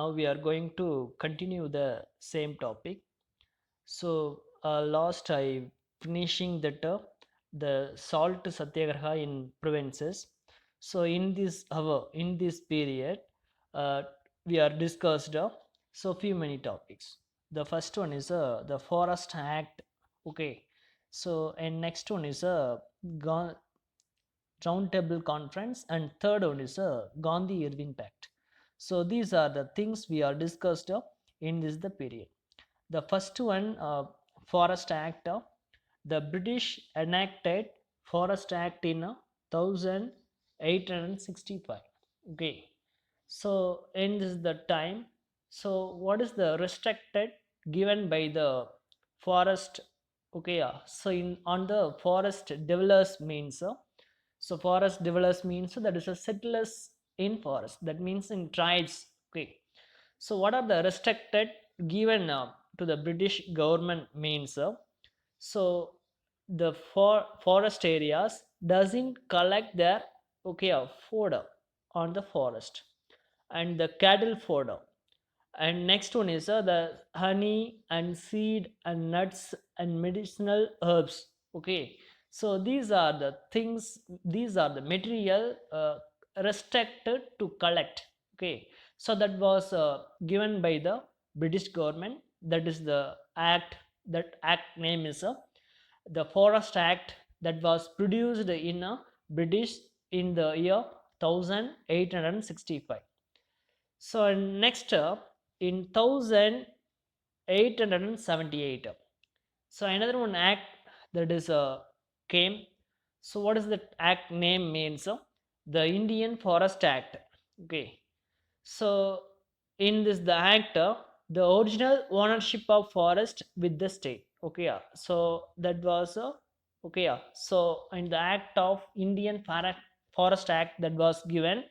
now we are going to continue the same topic. So last I finishing that the salt satyagraha in provinces. So in this period, uh, we are discussed so few many topics. The first one is the Forest Act. Okay, so and next one is roundtable conference, and third one is Gandhi Irvin pact. So these are the things we are discussed in this the period. The first one, Forest Act. The British enacted Forest Act in 1865. Okay, so in this the time. So what is the restricted given by the forest? Okay, yeah. So in on the forest developers means so forest developers means that is a settlers in forest. That means in tribes. Okay. So what are the restricted given to the British government means so the forest areas doesn't collect their fodder on the forest and the cattle fodder. And next one is the honey and seed and nuts and medicinal herbs. Okay, so these are the things, these are the material restricted to collect. Okay, so that was given by the British government. That is the act. That act name is the Forest Act, that was produced in British in the year 1865. So next in 1878. So another one act that is came. So what is the act name means? The Indian Forest Act. Okay. So in this the act, the original ownership of forest with the state. Okay. Yeah. So that was okay. Yeah. So in the act of Indian Forest Act that was given.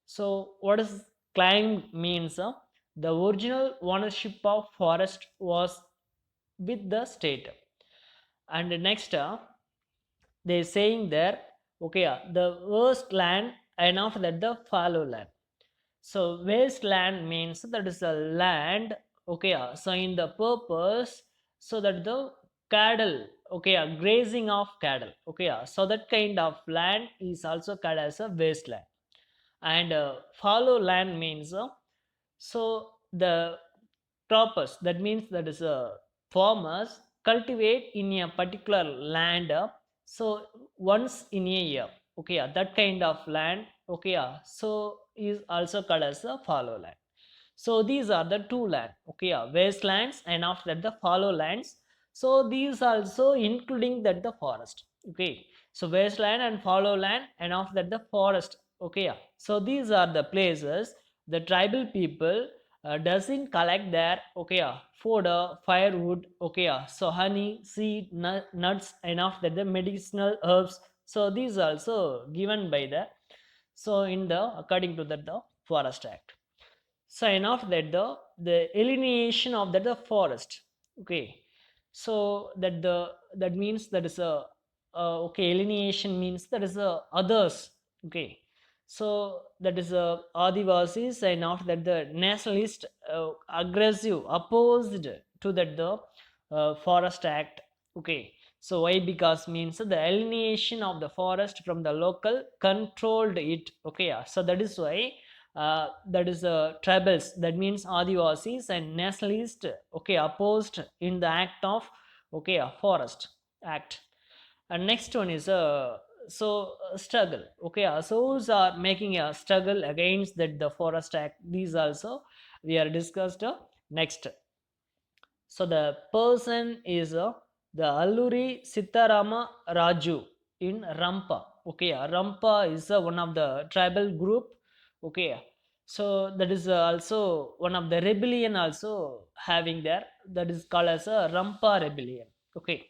So what is claim means? The original ownership of forest was with the state. And next, they saying there, okay, the wasteland and after that the fallow land. So wasteland means that is a land, okay, so in the purpose, so that the cattle, okay, grazing of cattle, okay, so that kind of land is also called as a wasteland. And fallow land means so the croppers, that means that is farmers cultivate in a particular land so once in a year. Okay, that kind of land, okay, so is also called as a fallow land. So these are the two land, okay, wastelands and after that the fallow lands. So these also including that the forest. Okay, so wasteland and fallow land and after that the forest. Okay, so these are the places the tribal people doesn't collect their okay fodder, firewood, okay, so honey, seed, nuts and after that the medicinal herbs. So these are also given by the so in the according to that the Forest Act. So enough that the alienation of that the forest. Okay, so that means that is a okay, alienation means that is a others. Okay, so that is Adivasis and after that the nationalist aggressive opposed to that the Forest Act. Okay, so why? Because means the alienation of the forest from the local controlled it. Okay, so that is why that is tribals, that means Adivasis and nationalist, okay, opposed in the act of okay Forest Act. And next one is struggle. Okay, so who's are making a struggle against that the Forest Act? These also we are discussed next. So the person is the Alluri Sittarama Raju in Rampa. Okay, Rampa is one of the tribal group. Okay, so that is also one of the rebellion also having there. That is called as a Rampa rebellion. Okay,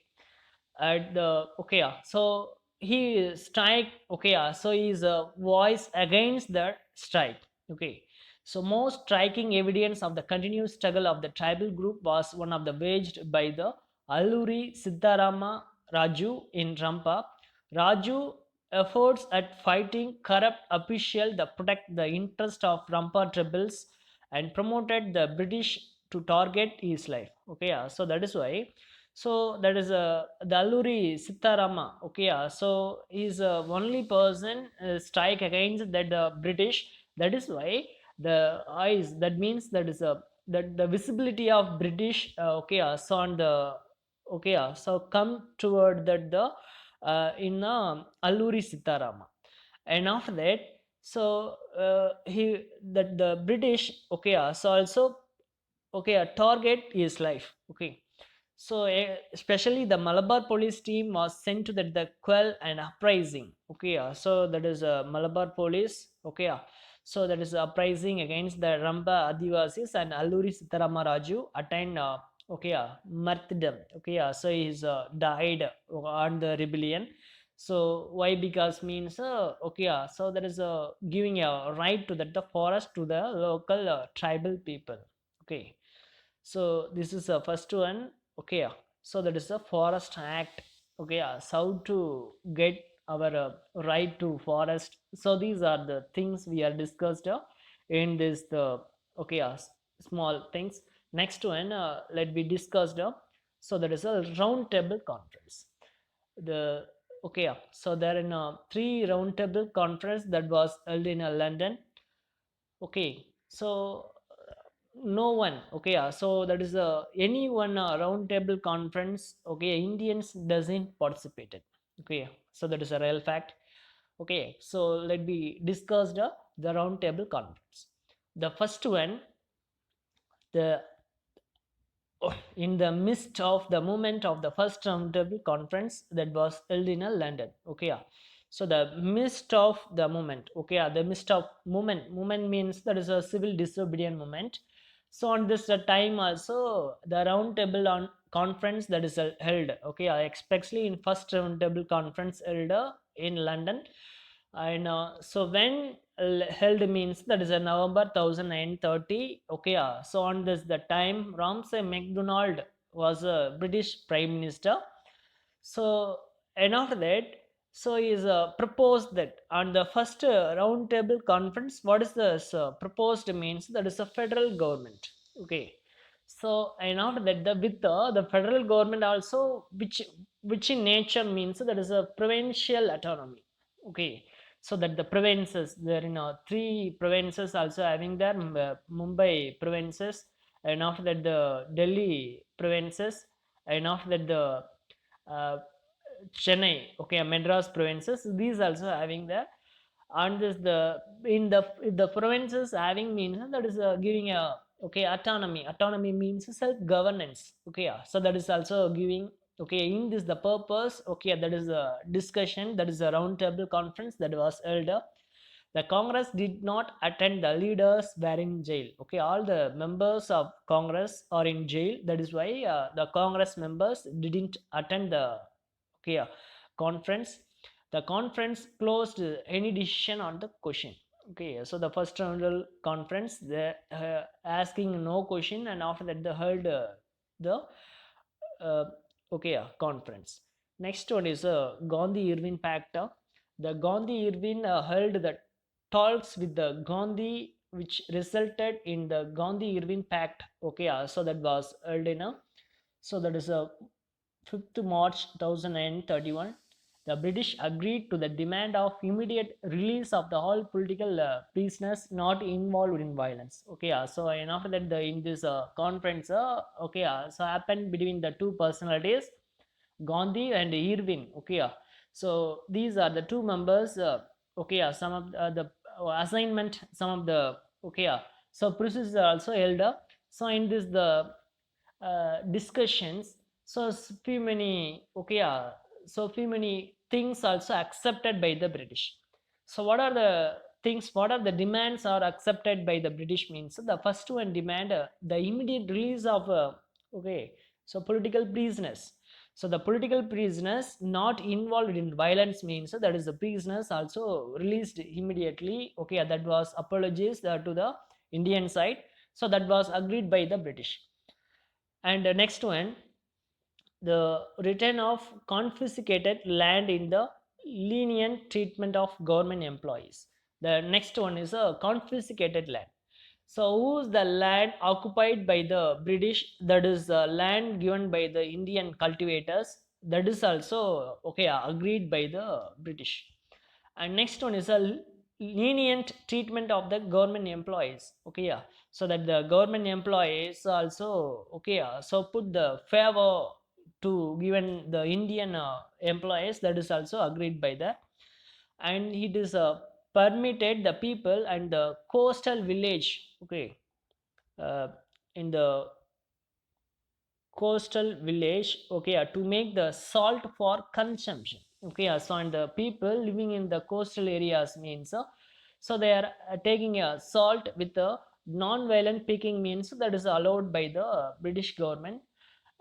at the okay, so he strike. Okay, so his voice against that strike. Okay, so most striking evidence of the continuous struggle of the tribal group was one of the waged by the Alluri Siddharama Raju in Rampa. Raju efforts at fighting corrupt official that protect the interest of Rampa tribals and promoted the British to target his life. Okay, so that is why. So that is the Alluri Sittarama. Okay, so he's only person strike against that British. That is why the eyes. That means that is a that the visibility of British. Okay, so on the okay, so come toward that the in Alluri Sittarama, and after that, so he that the British, okay, so also, okay, a target is life. Okay, so especially the Malabar police team was sent to the quell and uprising. Okay, so that is Malabar police. Okay, so that is uprising against the Ramba Adivasis, and Alluri Sittarama Raju attained okay, martyrdom. Okay, so he's died on the rebellion. So why? Because means okay, so there is giving a right to that the forest to the local tribal people. Okay, so this is the first one. Okay, so that is the Forest Act. Okay, so to get our right to forest. So these are the things we are discussed in this the okay, small things. Next one, let be discussed. So that is a round table conference. The okay, so there in a three round table conference that was held in London. Okay, so no one. Okay, so that is any one round table conference. Okay, Indians doesn't participated. Okay, so that is a real fact. Okay, so let me discuss the round table conference. The first one, the in the midst of the movement of the first roundtable conference that was held in London. Okay, so the midst of the movement. Okay, the midst of movement means that is a civil disobedient movement. So on this time also the roundtable on conference that is held. Okay, especially in first roundtable conference held in London, and so when held means that is November 1930. Okay, so on this the time Ramsay MacDonald was a British Prime Minister. So and after that, so he is proposed that on the first round table conference, what is this proposed means that is a federal government. Okay, so and after that the with the federal government also, which in nature means that is a provincial autonomy. Okay, so that the provinces there in three provinces also having their Mumbai provinces, and after that the Delhi provinces, and after that the uh, Chennai, okay, Madras provinces. These also having the, and this the in the provinces having means that is giving a okay autonomy. Autonomy means self governance. Okay, so that is also giving. Okay, in this the purpose. Okay, that is a discussion. That is a round table conference that was held. The Congress did not attend. The leaders were in jail. Okay, all the members of Congress are in jail. That is why the Congress members didn't attend the okay, conference. The conference closed any decision on the question. Okay, so the first round conference they asking no question, and after that they held the uh, okay, conference. Next one is Gandhi Irvin pact. The Gandhi Irvin held the talks with the Gandhi, which resulted in the Gandhi Irvin pact. Okay, so that was held in a, so that is a 5th March 1031. The British agreed to the demand of immediate release of the all political prisoners not involved in violence. Okay, so and after that, the in this conference, okay, so happened between the two personalities, Gandhi and Irvin. Okay, so these are the two members. Okay, some of the assignment, some of the okay, so procedures are also held. So in this the discussions, so few many okay, so few many things also accepted by the British. So what are the things, what are the demands are accepted by the British means the first one demand the immediate release of okay, so political prisoners. So the political prisoners not involved in violence means that is the prisoners also released immediately. Okay, that was apologies to the Indian side. So that was agreed by the British. And the next one, the return of confiscated land in the lenient treatment of government employees. The next one is a confiscated land. So who's the land occupied by the British, that is the land given by the Indian cultivators, that is also okay, agreed by the British. And next one is a lenient treatment of the government employees, okay, yeah. So that the government employees also, okay, yeah, so put the favor to given the Indian employees, that is also agreed by the. And it is permitted the people and the coastal village, okay, uh, in the coastal village, okay, to make the salt for consumption, okay, so and the people living in the coastal areas means so they are taking a salt with a non-violent picking means that is allowed by the British government.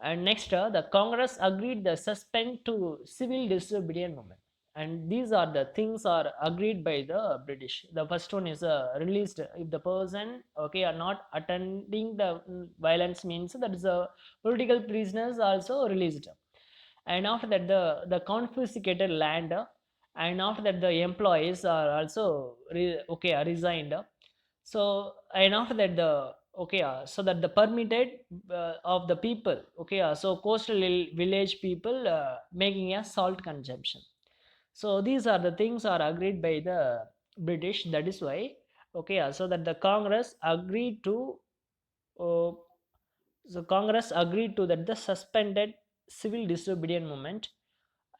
And next, the Congress agreed the suspend to civil disobedience movement. And these are the things are agreed by the British. The first one is released if the person, okay, are not attending the violence means that is a political prisoners also released. And after that the confiscated land, and after that the employees are also okay, resigned. So and after that the okay, so that the permitted of the people, okay, so coastal village people making a salt consumption. So these are the things are agreed by the British, that is why, okay, so that the Congress agreed to uh, so Congress agreed to that the suspended civil disobedience movement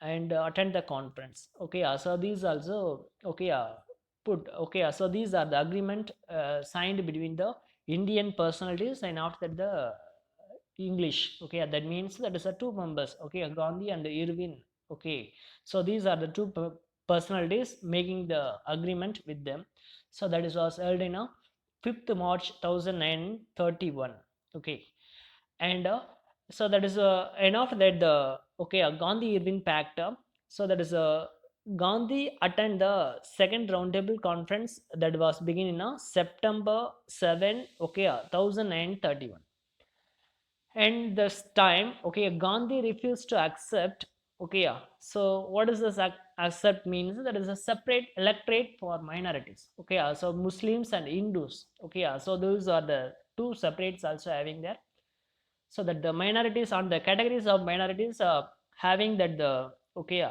and attend the conference, okay, so these also, okay, put, okay, so these are the agreement signed between the Indian personalities, and after that the English, okay, that means that is a two members, okay, Gandhi and Irvin, okay. So these are the two personalities making the agreement with them. So that is was held in a 5th March 1931, okay. And so that is enough that the okay, Gandhi Irvin pact, so that is Gandhi attend the second roundtable conference that was beginning in September 7, okay, 1931. And this time, okay, Gandhi refused to accept, okay, so what does this accept means, that is a separate electorate for minorities, okay, so Muslims and Hindus, okay, so those are the two separates also having there. So that the minorities on the categories of minorities having that the okay,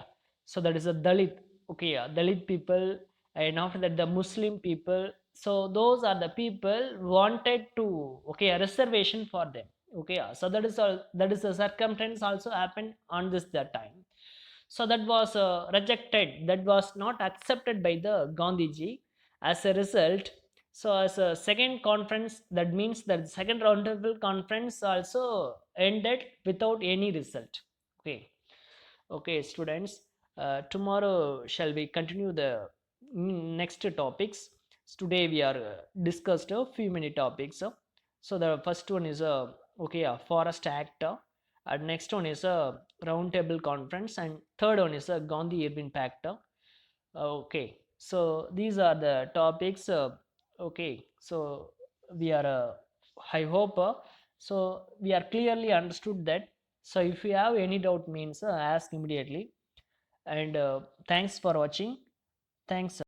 so that is a Dalit, okay, Dalit people. And after that the Muslim people, so those are the people wanted to, okay, a reservation for them, okay, so that is all, that is a circumstance also happened on this that time. So that was rejected, that was not accepted by the Gandhiji. As a result, so as a second conference, that means that the second roundtable conference also ended without any result, okay. Okay, students, tomorrow shall we continue the next topics. Today we are discussed a few many topics. So the first one is a okay, a Forest Act, and next one is a Roundtable Conference, and third one is a Gandhi Irvin Pact. Okay, so these are the topics. Okay, so we are. I hope so we are clearly understood that. So if you have any doubt, means ask immediately. And thanks for watching. Thanks.